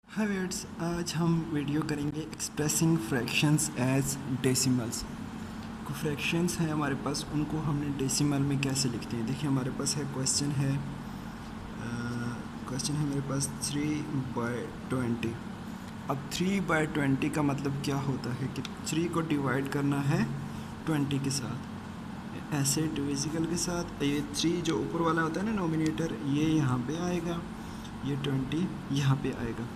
हाय weights, आज हम video करेंगे एक्सप्रेसिंग फ्रैक्शंस एज डेसिमल्स। को फ्रैक्शंस हैं हमारे पास, उनको हमने डेसिमल में कैसे लिखते हैं। देखिए हमारे पास है क्वेश्चन है मेरे पास 3/20। अब 3/20 का मतलब क्या होता है कि 3 को डिवाइड करना है 20 के साथ, ऐसे डिविजिबल के साथ। ये 3 जो ऊपर वाला होता है ना नोमिनेटर, ये यहाँ पे आएगा, ये 20 यहाँ पे आएगा।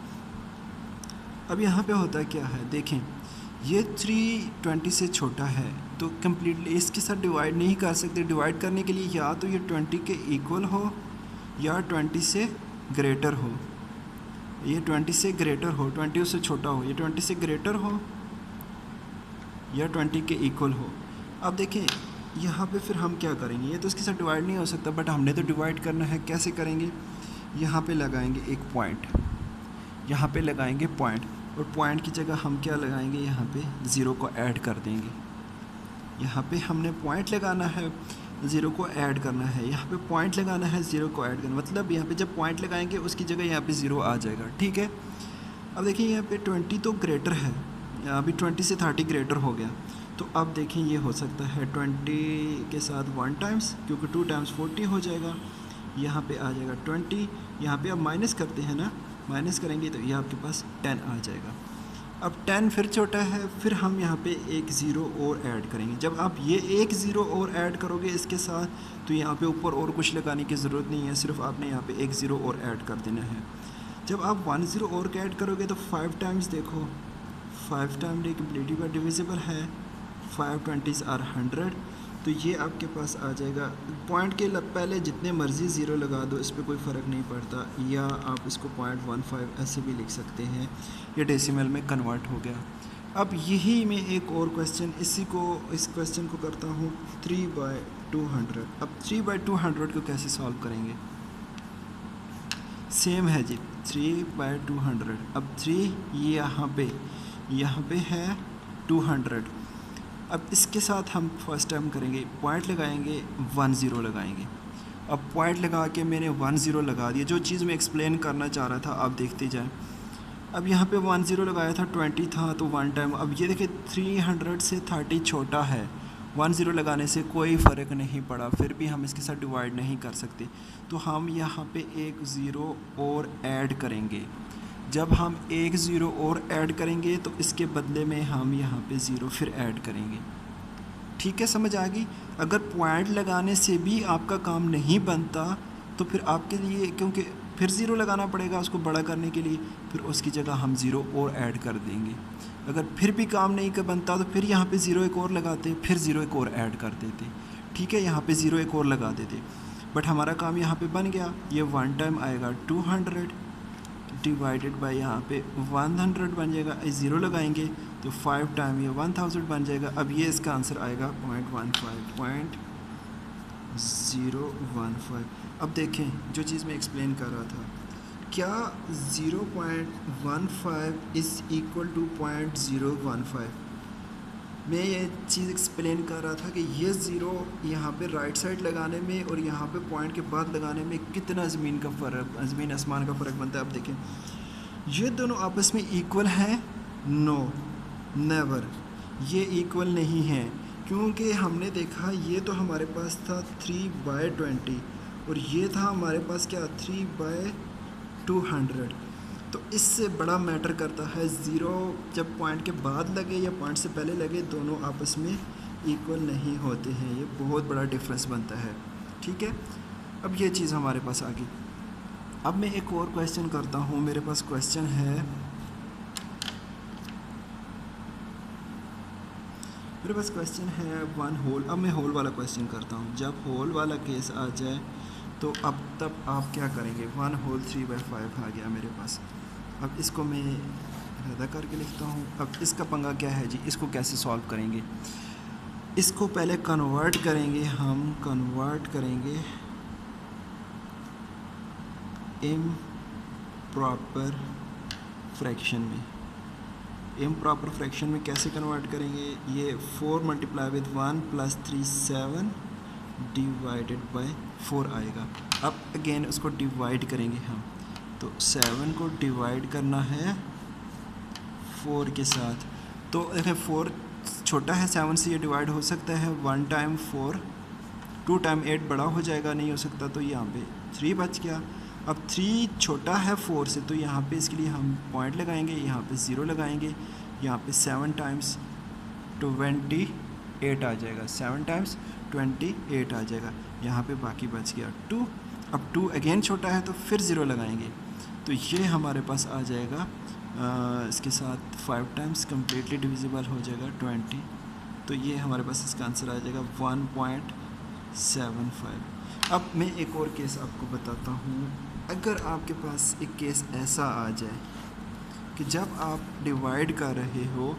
अब यहाँ पे होता क्या है, देखें ये 320 से छोटा है तो कम्प्लीटली इसके साथ डिवाइड नहीं कर सकते। डिवाइड करने के लिए या तो ये 20 के इक्वल हो या 20 से ग्रेटर हो। ये 20 से ग्रेटर हो, 20 उससे छोटा हो, ये 20 से ग्रेटर हो या 20 के इक्वल हो। अब देखें यहाँ पे फिर हम क्या करेंगे, ये तो इसके साथ डिवाइड नहीं हो सकता, बट हमने तो डिवाइड करना है। कैसे करेंगे, यहाँ पे लगाएंगे एक पॉइंट, यहाँ पे लगाएंगे पॉइंट, और पॉइंट की जगह हम क्या लगाएंगे, यहाँ पे ज़ीरो को ऐड कर देंगे। यहाँ पे हमने पॉइंट लगाना है, ज़ीरो को ऐड करना है। यहाँ पे पॉइंट लगाना है, ज़ीरो को ऐड करना, मतलब यहाँ पे जब पॉइंट लगाएंगे उसकी जगह यहाँ पे ज़ीरो आ जाएगा। ठीक है। अब देखिए यहाँ पे 20 तो ग्रेटर है, अभी 20 से 30 ग्रेटर हो गया। तो अब देखें ये हो सकता है 20 के साथ 1 टाइम्स, क्योंकि 2 टाइम्स 40 हो जाएगा। यहाँ पे आ जाएगा 20, यहाँ पे अब माइनस करते हैं ना, माइनस करेंगे तो ये आपके पास 10 आ जाएगा। अब 10 फिर छोटा है, फिर हम यहाँ पे एक ज़ीरो और ऐड करेंगे। जब आप ये एक ज़ीरो और ऐड करोगे इसके साथ, तो यहाँ पे ऊपर और कुछ लगाने की ज़रूरत नहीं है, सिर्फ आपने यहाँ पे एक ज़ीरो और ऐड कर देना है। जब आप 1 ज़ीरो और ऐड करोगे तो 5 टाइम्स, देखो 5 टाइम डिविजिबल बाय डिविजिबल है, 5 20s आर 100, तो ये आपके पास आ जाएगा। पॉइंट के पहले जितने मर्ज़ी ज़ीरो लगा दो, इस पर कोई फ़र्क नहीं पड़ता, या आप इसको 0.15 ऐसे भी लिख सकते हैं। ये डेसिमल में कन्वर्ट हो गया। अब यही मैं एक और क्वेश्चन इस क्वेश्चन को करता हूँ 3/200। अब 3/200 को कैसे सॉल्व करेंगे, सेम है जी, 3/200। अब 3 यहाँ पे है 200। अब इसके साथ हम फर्स्ट टाइम करेंगे, पॉइंट लगाएंगे, 1 ज़ीरो लगाएंगे। अब पॉइंट लगा के मैंने 1 ज़ीरो लगा दिया, जो चीज़ मैं एक्सप्लेन करना चाह रहा था आप देखते जाएं। अब यहाँ पे 1 ज़ीरो लगाया था, 20 था तो 1 टाइम। अब ये देखिए 300 से 30 छोटा है, 1 ज़ीरो लगाने से कोई फ़र्क नहीं पड़ा, फिर भी हम इसके साथ डिवाइड नहीं कर सकते। तो हम यहाँ पे एक ज़ीरो और ऐड करेंगे। जब हम एक ज़ीरो और ऐड करेंगे तो इसके बदले में हम यहाँ पे ज़ीरो फिर ऐड करेंगे। ठीक है, समझ आ गई। अगर पॉइंट लगाने से भी आपका काम नहीं बनता तो फिर आपके लिए, क्योंकि फिर ज़ीरो लगाना पड़ेगा उसको बड़ा करने के लिए, फिर उसकी जगह हम ज़ीरो और ऐड कर देंगे। अगर फिर भी काम नहीं कर बनता तो फिर यहाँ पे ज़ीरो एक और लगाते, फिर ज़ीरो एक और ऐड कर देते। ठीक है, यहाँ पे ज़ीरो एक और लगा देते, बट हमारा काम यहाँ पे बन गया। ये 1 टाइम आएगा 200 डिवाइडेड बाय यहाँ पे 100 बन जाएगा। ज़ीरो लगाएंगे तो 5 टाइम ये 1000 बन जाएगा। अब ये इसका आंसर आएगा 0.15। अब देखें जो चीज़ मैं एक्सप्लेन कर रहा था, क्या 0.15 इज़ इक्वल टू 0.015। मैं ये चीज़ एक्सप्लेन कर रहा था कि ये ज़ीरो यहाँ पे राइट साइड लगाने में और यहाँ पे पॉइंट के बाद लगाने में कितना ज़मीन आसमान का फ़र्क बनता है। अब देखें ये दोनों आपस में इक्वल हैं, नो नेवर, ये इक्वल नहीं है, क्योंकि हमने देखा ये तो हमारे पास था 3/20 और ये था हमारे पास क्या 3/200। तो इससे बड़ा मैटर करता है ज़ीरो जब पॉइंट के बाद लगे या पॉइंट से पहले लगे, दोनों आपस में इक्वल नहीं होते हैं, ये बहुत बड़ा डिफरेंस बनता है। ठीक है, अब ये चीज़ हमारे पास आ गई। अब मैं एक और क्वेश्चन करता हूँ, मेरे पास क्वेश्चन है, वन होल। अब मैं होल वाला क्वेश्चन करता हूँ। जब होल वाला केस आ जाए तो अब तब आप क्या करेंगे, 1 होल 3/5 आ गया मेरे पास। अब इसको मैं रद्द करके लिखता हूँ। अब इसका पंगा क्या है जी, इसको कैसे सॉल्व करेंगे, इसको पहले कन्वर्ट करेंगे, हम कन्वर्ट करेंगे इम्प्रॉपर फ्रैक्शन में। इम्प्रॉपर फ्रैक्शन में कैसे कन्वर्ट करेंगे, ये 4 मल्टीप्लाई विद 1 + 3 7 डिवाइडेड बाय 4 आएगा। अब अगेन उसको डिवाइड करेंगे हम, तो 7 को डिवाइड करना है 4 के साथ। तो देखिए 4 छोटा है 7 से, ये डिवाइड हो सकता है 1 टाइम 4, 2 टाइम 8 बड़ा हो जाएगा, नहीं हो सकता, तो यहाँ पे 3 बच गया। अब 3 छोटा है 4 से, तो यहाँ पे इसके लिए हम पॉइंट लगाएंगे, यहाँ पे 0 लगाएंगे, यहाँ पे 7 टाइम्स 28 आ जाएगा, 7 टाइम्स 28 आ जाएगा। यहाँ पे बाकी बच गया 2। अब 2 अगेन छोटा है तो फिर 0 लगाएंगे, तो ये हमारे पास आ जाएगा इसके साथ 5 टाइम्स कम्प्लीटली डिविजिबल हो जाएगा 20। तो ये हमारे पास इसका आंसर आ जाएगा 1.75। अब मैं एक और केस आपको बताता हूँ। अगर आपके पास एक केस ऐसा आ जाए कि जब आप डिवाइड कर रहे हो,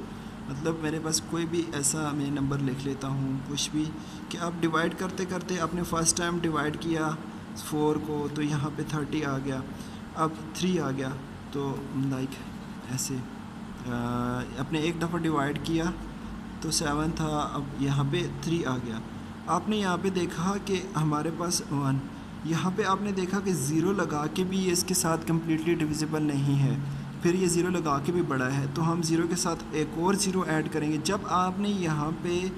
मतलब मेरे पास कोई भी ऐसा, मैं नंबर लिख लेता हूँ कुछ भी, कि आप डिवाइड करते करते आपने फर्स्ट टाइम डिवाइड किया 4 को, तो यहाँ पे 30 आ गया, अब 3 आ गया, तो लाइक ऐसे आपने एक दफ़ा डिवाइड किया तो 7 था, अब यहाँ पे 3 आ गया। आपने यहाँ पे देखा कि हमारे पास 1, यहाँ पे आपने देखा कि 0 लगा के भी ये इसके साथ कम्प्लीटली डिविजिबल नहीं है, फिर ये 0 लगा के भी बड़ा है, तो हम 0 के साथ एक और 0 ऐड करेंगे। जब आपने यहाँ पे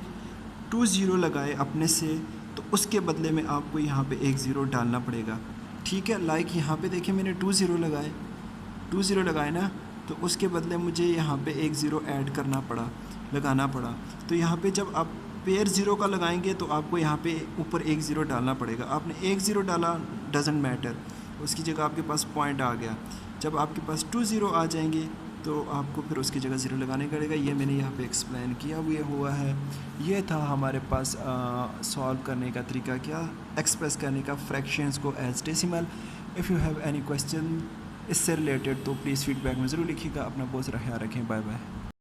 2 0 लगाए अपने से, तो उसके बदले में आपको यहाँ पे एक 0 डालना पड़ेगा, ठीक है। लाइक यहाँ पे देखिए मैंने 2 0 लगाए, 2 0 लगाए ना, तो उसके बदले मुझे यहाँ पे एक 0 ऐड करना पड़ा, लगाना पड़ा। तो यहाँ पे जब आप पेयर 0 का लगाएंगे तो आपको यहाँ पे ऊपर एक 0 डालना पड़ेगा। आपने एक 0 डाला, डजेंट मैटर, उसकी जगह आपके पास पॉइंट आ गया। जब आपके पास 2 0 आ जाएंगे तो आपको फिर उसकी जगह 0 लगाने पड़ेगा। ये मैंने यहाँ पे एक्सप्लेन किया हुआ है। ये था हमारे पास सॉल्व करने का तरीका, क्या एक्सप्रेस करने का फ्रैक्शंस को as decimal. If you have any question इससे रिलेटेड तो प्लीज़ फीडबैक में ज़रूर लिखिएगा। अपना बहुत सारा ख्याल रखें। Bye bye.